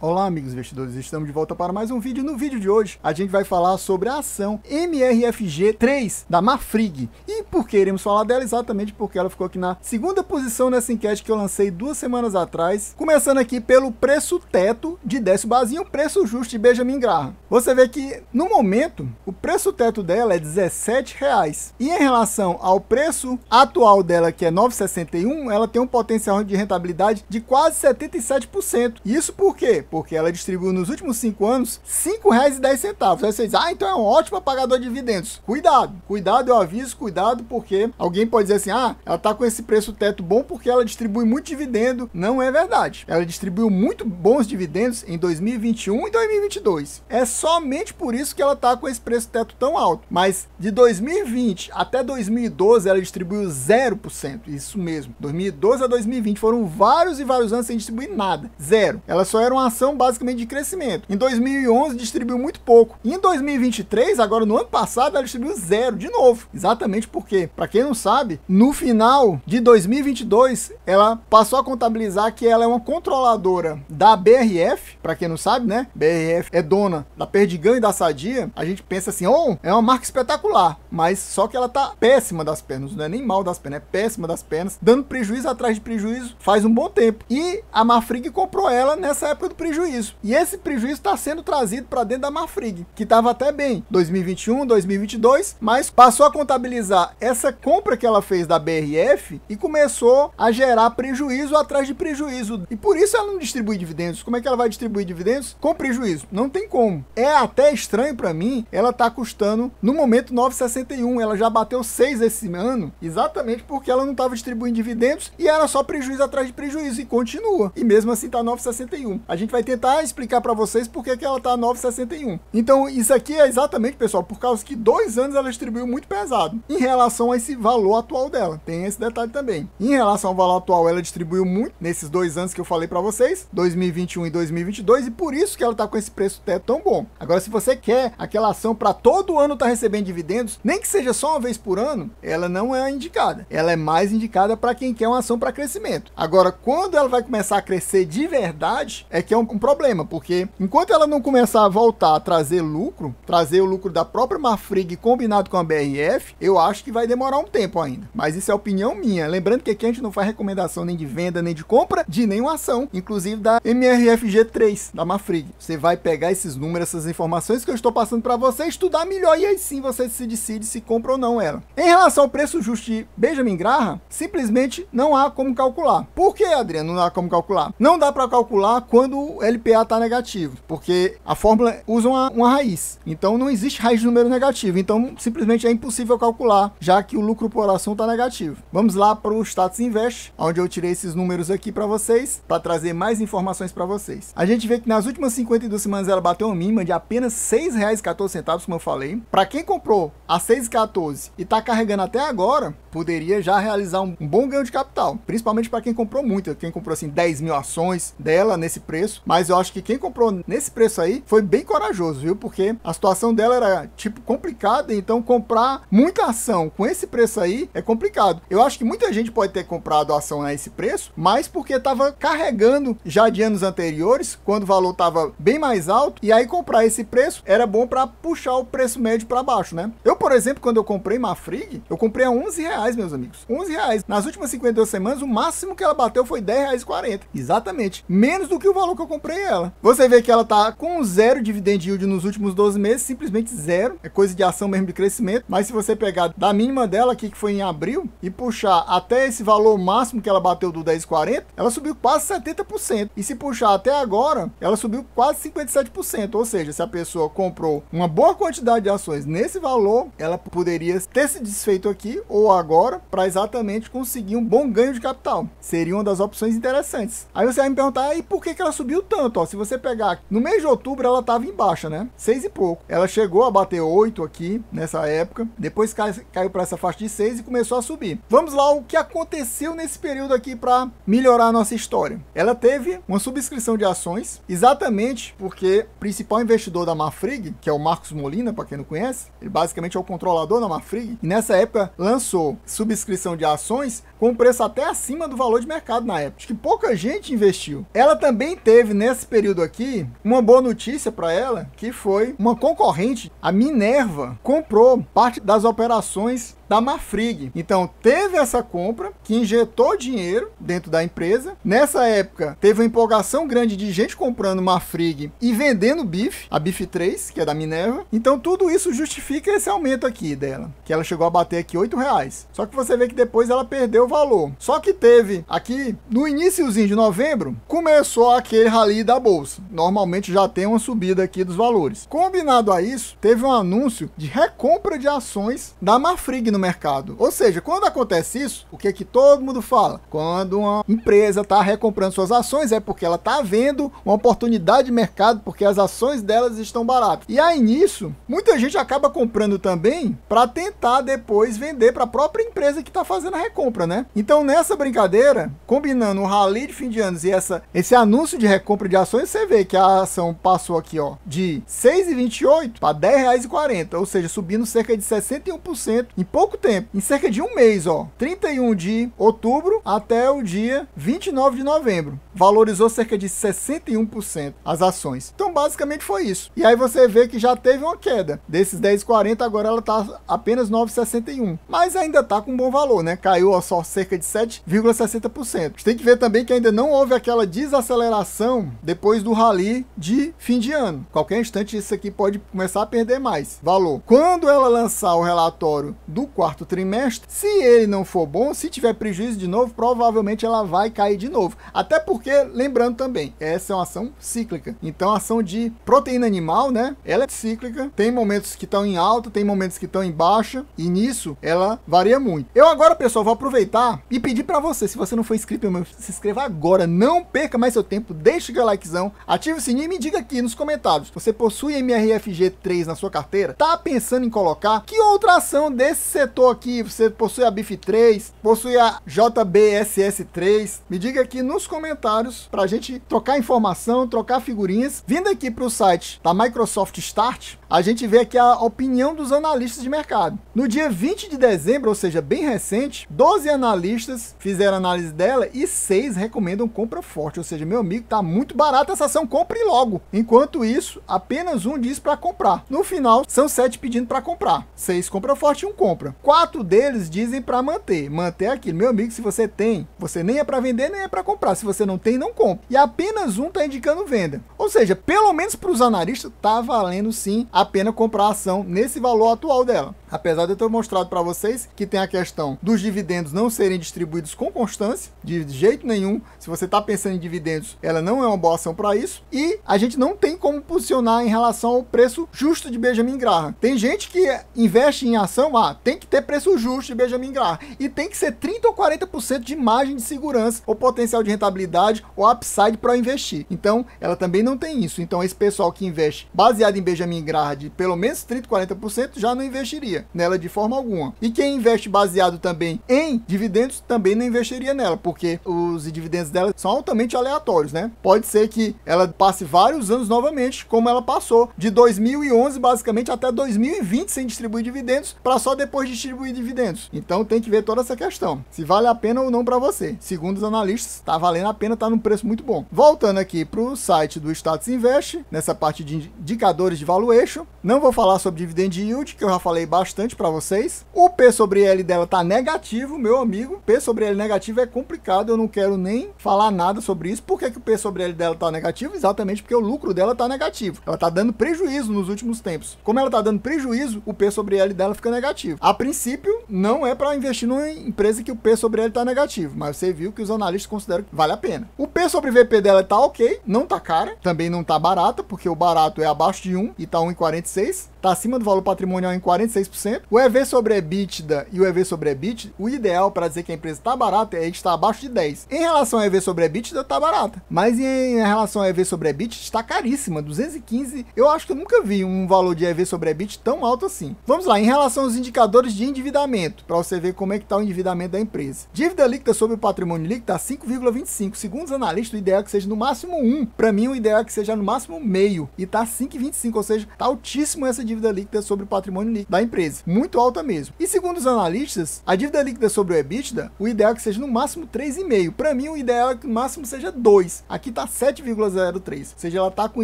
Olá amigos investidores, estamos de volta para mais um vídeo. No vídeo de hoje a gente vai falar sobre a ação MRFG3 da Marfrig. E por que iremos falar dela? Exatamente porque ela ficou aqui na segunda posição nessa enquete que eu lancei 2 semanas atrás. Começando aqui pelo preço teto de Décio Bazin, o preço justo de Benjamin Graham. Você vê que no momento o preço teto dela é R$17. E em relação ao preço atual dela, que é 9,61, ela tem um potencial de rentabilidade de quase 77%. Isso por quê? Porque ela distribuiu nos últimos 5 anos R$5,10. Aí você diz, então é um ótimo pagador de dividendos. Cuidado, eu aviso, cuidado, porque alguém pode dizer assim, ela tá com esse preço teto bom porque ela distribui muito dividendo. Não é verdade. Ela distribuiu muito bons dividendos em 2021 e 2022. É somente por isso que ela tá com esse preço teto tão alto. Mas de 2020 até 2012 ela distribuiu 0%. Isso mesmo. 2012 a 2020 foram vários e vários anos sem distribuir nada. Zero. Ela só era uma ação basicamente de crescimento. Em 2011 distribuiu muito pouco. E em 2023, agora no ano passado, ela distribuiu 0 de novo. Exatamente porque, para quem não sabe, no final de 2022, ela passou a contabilizar que ela é uma controladora da BRF. Para quem não sabe, né? BRF é dona da Perdigão e da Sadia. A gente pensa assim, é uma marca espetacular, mas só que ela tá péssima das pernas, não é nem mal das pernas, é péssima das pernas, dando prejuízo atrás de prejuízo faz um bom tempo. E a Marfrig comprou ela nessa época do prejuízo. E esse prejuízo está sendo trazido para dentro da Marfrig, que estava até bem 2021, 2022, mas passou a contabilizar essa compra que ela fez da BRF e começou a gerar prejuízo atrás de prejuízo. E por isso ela não distribui dividendos. Como é que ela vai distribuir dividendos com prejuízo? Não tem como. É até estranho para mim, ela tá custando no momento 9,61, ela já bateu 6 esse ano, exatamente porque ela não estava distribuindo dividendos e era só prejuízo atrás de prejuízo e continua. E mesmo assim tá 9,61. A gente vai tentar explicar para vocês por que ela tá 9,61. Então isso aqui é exatamente, pessoal, por causa que 2 anos ela distribuiu muito pesado em relação a esse valor atual dela. Tem esse detalhe também. Em relação ao valor atual, ela distribuiu muito nesses 2 anos que eu falei para vocês, 2021 e 2022, e por isso que ela tá com esse preço teto tão bom. Agora, se você quer aquela ação para todo ano tá recebendo dividendos, nem que seja só uma vez por ano, ela não é indicada. Ela é mais indicada para quem quer uma ação para crescimento. Agora, quando ela vai começar a crescer de verdade, é que é um problema, porque enquanto ela não começar a voltar a trazer o lucro da própria Marfrig combinado com a BRF, eu acho que vai demorar um tempo ainda. Mas isso é opinião minha. Lembrando que aqui a gente não faz recomendação nem de venda, nem de compra de nenhuma ação, inclusive da MRFG3, da Marfrig. Você vai pegar esses números, essas informações que eu estou passando para você, estudar melhor e aí sim você se decide se compra ou não ela. Em relação ao preço justo de Benjamin Graham, simplesmente não há como calcular. Por que, Adriano, não há como calcular? Não dá para calcular quando o LPA está negativo, porque a fórmula usa uma raiz. Então não existe raiz de número negativo. Então simplesmente é impossível calcular, já que o lucro por ação está negativo. Vamos lá para o Status Invest, onde eu tirei esses números aqui para vocês, para trazer mais informações para vocês. A gente vê que nas últimas 52 semanas ela bateu uma mínima de apenas R$6,14, como eu falei. Para quem comprou a R$6,14 e está carregando até agora, poderia já realizar um bom ganho de capital, principalmente para quem comprou muito, quem comprou assim 10 mil ações dela nesse preço. Mas eu acho que quem comprou nesse preço aí foi bem corajoso, viu? Porque a situação dela era tipo complicada, então comprar muita ação com esse preço aí é complicado. Eu acho que muita gente pode ter comprado a ação a esse preço, mas porque estava carregando já de anos anteriores, quando o valor estava bem mais alto, e aí comprar esse preço era bom para puxar o preço médio para baixo, né? Eu, por exemplo, quando eu comprei Marfrig, eu comprei a R$11, meus amigos. R$11. Nas últimas 52 semanas, o máximo que ela bateu foi R$10,40. Exatamente. Menos do que o valor que eu comprei ela. Você vê que ela tá com 0 dividend yield nos últimos 12 meses, simplesmente 0. É coisa de ação mesmo de crescimento. Mas se você pegar da mínima dela aqui, que foi em abril, e puxar até esse valor máximo que ela bateu do 10,40, ela subiu quase 70%. E se puxar até agora, ela subiu quase 57%. Ou seja, se a pessoa comprou uma boa quantidade de ações nesse valor, ela poderia ter se desfeito aqui ou agora para exatamente conseguir um bom ganho de capital. Seria uma das opções interessantes. Aí você vai me perguntar, e por que ela subiu tanto? Ó, se você pegar no mês de outubro, ela estava em baixa, né? 6 e pouco. Ela chegou a bater 8 aqui nessa época, depois caiu para essa faixa de 6 e começou a subir. Vamos lá, o que aconteceu nesse período aqui para melhorar a nossa história. Ela teve uma subscrição de ações, exatamente porque o principal investidor da Marfrig, que é o Marcos Molina, para quem não conhece, ele basicamente é o controlador da Marfrig, e nessa época lançou subscrição de ações com preço até acima do valor de mercado na época. Acho que pouca gente investiu. Ela também teve, nesse período aqui, uma boa notícia para ela, que foi uma concorrente, a Minerva, comprou parte das operações da Marfrig. Então teve essa compra que injetou dinheiro dentro da empresa. Nessa época teve uma empolgação grande de gente comprando Marfrig e vendendo BIF, a BIF 3, que é da Minerva. Então tudo isso justifica esse aumento aqui dela, que ela chegou a bater aqui R$8. Só que você vê que depois ela perdeu o valor. Só que teve aqui no iniciozinho de novembro, começou aquele rally da bolsa. Normalmente já tem uma subida aqui dos valores. Combinado a isso, teve um anúncio de recompra de ações da Marfrig no mercado. Ou seja, quando acontece isso, o que que todo mundo fala? Quando uma empresa está recomprando suas ações, é porque ela está vendo uma oportunidade de mercado, porque as ações delas estão baratas. E aí nisso, muita gente acaba comprando também para tentar depois vender para a própria empresa que está fazendo a recompra, né? Então nessa brincadeira, combinando o rally de fim de anos e esse anúncio de recompra de ações, você vê que a ação passou aqui, ó, de R$ 6,28 para R$ 10,40, ou seja, subindo cerca de 61% em pouco tempo, em cerca de um mês, ó, 31 de outubro até o dia 29 de novembro, valorizou cerca de 61% as ações. Então basicamente foi isso. E aí você vê que já teve uma queda desses 10,40, agora ela tá apenas 9,61, mas ainda tá com um bom valor, né? Caiu ó, só cerca de 7,60%. Você tem que ver também que ainda não houve aquela desaceleração depois do rally de fim de ano. Qualquer instante isso aqui pode começar a perder mais valor. Quando ela lançar o relatório do quarto trimestre, se ele não for bom, se tiver prejuízo de novo, provavelmente ela vai cair de novo. Até porque, lembrando também, essa é uma ação cíclica. Então a ação de proteína animal, né, ela é cíclica, tem momentos que estão em alta, tem momentos que estão em baixa, e nisso ela varia muito. Eu agora, pessoal, vou aproveitar e pedir para você, se você não for inscrito, se inscreva agora, não perca mais seu tempo, deixe o likezão, ative o sininho e me diga aqui nos comentários, você possui MRFG 3 na sua carteira? Tá pensando em colocar? Que outra ação desse setor aqui, você possui a BIF 3, possui a JBSS 3, me diga aqui nos comentários pra gente trocar informação, trocar figurinhas. Vindo aqui pro site da Microsoft Start, a gente vê aqui a opinião dos analistas de mercado. No dia 20 de dezembro, ou seja, bem recente, 12 analistas fizeram análise dela e 6 recomendam compra forte, ou seja, meu amigo, tá muito barato essa ação, compre logo. Enquanto isso, apenas um diz para comprar. No final, são 7 pedindo para comprar. 6 compra forte e 1 compra. 4 deles dizem para manter. Manter aquilo. Meu amigo, se você tem, você nem é para vender, nem é para comprar. Se você não tem, não compra. E apenas um tá indicando venda. Ou seja, pelo menos para os analistas, tá valendo sim a pena comprar a ação nesse valor atual dela. Apesar de eu ter mostrado para vocês que tem a questão dos dividendos não serem distribuídos com constância, de jeito nenhum. Se você está pensando em dividendos, ela não é uma boa ação para isso. E a gente não tem como posicionar em relação ao preço justo de Benjamin Graham. Tem gente que investe em ação, tem que ter preço justo de Benjamin Graham. E tem que ser 30 ou 40% de margem de segurança, ou potencial de rentabilidade, ou upside para investir. Então, ela também não tem isso. Então, esse pessoal que investe baseado em Benjamin Graham de pelo menos 30, 40%, já não investiria nela de forma alguma. E quem investe baseado também em dividendos, também não investiria nela, porque os dividendos dela são altamente aleatórios, né? Pode ser que ela passe vários anos novamente, como ela passou de 2011 basicamente até 2020 sem distribuir dividendos, para só depois distribuir dividendos. Então tem que ver toda essa questão, se vale a pena ou não para você. Segundo os analistas, tá valendo a pena, tá num preço muito bom. Voltando aqui para o site do Status Invest, nessa parte de indicadores de valuation, não vou falar sobre dividend yield, que eu já falei bastante para vocês. O P sobre L dela tá negativo, meu amigo. P sobre L negativo é complicado, eu não quero nem falar nada sobre isso. Por que que o P sobre L dela tá negativo? Exatamente porque o lucro dela tá negativo. Ela tá dando prejuízo nos últimos tempos. Como ela tá dando prejuízo, o P sobre L dela fica negativo. A princípio, não é para investir numa empresa que o P sobre L tá negativo, mas você viu que os analistas consideram que vale a pena. O P sobre VP dela tá ok, não tá cara, também não tá barata, porque o barato é abaixo de 1 e tá 1,46. Tá acima do valor patrimonial em 46%. O EV sobre EBITDA e o EV sobre EBIT, o ideal para dizer que a empresa está barata é estar abaixo de 10. Em relação ao EV sobre EBITDA, está barata. Mas em relação ao EV sobre EBIT, está caríssima, 215. Eu acho que eu nunca vi um valor de EV sobre EBIT tão alto assim. Vamos lá, em relação aos indicadores de endividamento, para você ver como é que está o endividamento da empresa. Dívida líquida sobre o patrimônio líquido está 5,25. Segundo os analistas, o ideal é que seja no máximo 1. Para mim, o ideal é que seja no máximo meio. E está 5,25, ou seja, está altíssimo essa dívida dívida líquida sobre o patrimônio líquido da empresa. Muito alta mesmo. E segundo os analistas, a dívida líquida sobre o EBITDA, o ideal é que seja no máximo 3,5. Para mim, o ideal é que no máximo seja 2. Aqui está 7,03. Ou seja, ela está com um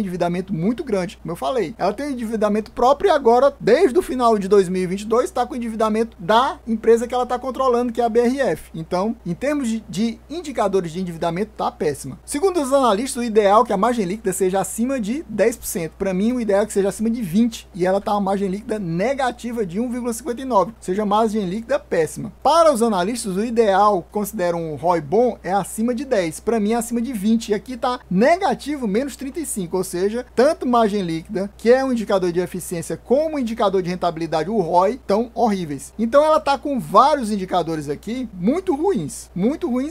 endividamento muito grande. Como eu falei, ela tem um endividamento próprio e agora, desde o final de 2022, está com o endividamento da empresa que ela está controlando, que é a BRF. Então, em termos de indicadores de endividamento, está péssima. Segundo os analistas, o ideal é que a margem líquida seja acima de 10%. Para mim, o ideal é que seja acima de 20%. E ela está uma margem líquida negativa de 1,59. Ou seja, margem líquida péssima. Para os analistas, o ideal, consideram um ROI bom, é acima de 10. Para mim, é acima de 20. E aqui está negativo, menos 35. Ou seja, tanto margem líquida, que é um indicador de eficiência, como indicador de rentabilidade, o ROI, estão horríveis. Então, ela está com vários indicadores aqui muito ruins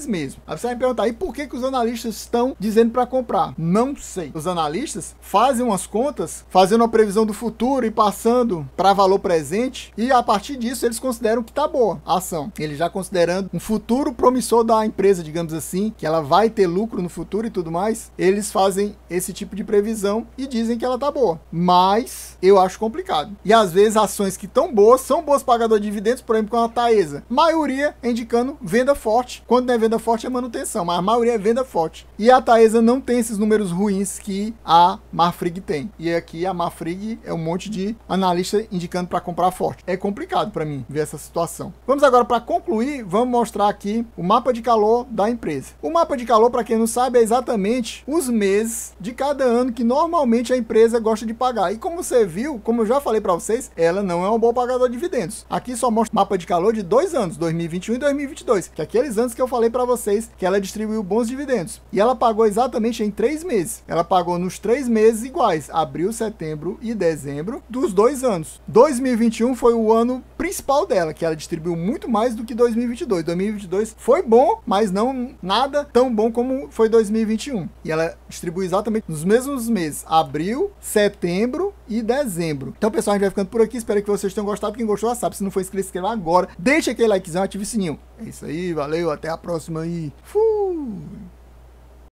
mesmo. Aí você vai me perguntar, e por que os analistas estão dizendo para comprar? Não sei. Os analistas fazem umas contas, fazendo uma previsão do futuro e passando para valor presente, e a partir disso eles consideram que tá boa a ação. Eles já considerando um futuro promissor da empresa, digamos assim, que ela vai ter lucro no futuro e tudo mais, eles fazem esse tipo de previsão e dizem que ela tá boa. Mas eu acho complicado. E às vezes ações que estão boas, são boas pagadoras de dividendos, por exemplo, com a Taesa. Maioria é indicando venda forte. Quando não é venda forte é manutenção, mas a maioria é venda forte. E a Taesa não tem esses números ruins que a Marfrig tem. E aqui a Marfrig é um monte de analista indicando para comprar forte. É complicado para mim ver essa situação. Vamos agora, para concluir, vamos mostrar aqui o mapa de calor da empresa. O mapa de calor, para quem não sabe, é exatamente os meses de cada ano que normalmente a empresa gosta de pagar. E como você viu, como eu já falei para vocês, ela não é um bom pagador de dividendos. Aqui só mostra o mapa de calor de 2 anos, 2021 e 2022, que é aqueles anos que eu falei para vocês que ela distribuiu bons dividendos. E ela pagou exatamente em 3 meses. Ela pagou nos 3 meses iguais, abril, setembro e dezembro dos 2 anos. 2021 foi o ano principal dela, que ela distribuiu muito mais do que 2022. 2022 foi bom, mas não nada tão bom como foi 2021. E ela distribuiu exatamente nos mesmos meses, abril, setembro e dezembro. Então, pessoal, a gente vai ficando por aqui. Espero que vocês tenham gostado. Quem gostou, já sabe. Se não for inscrito, se inscreva agora. Deixa aquele likezão, ative o sininho. É isso aí, valeu, até a próxima e fui!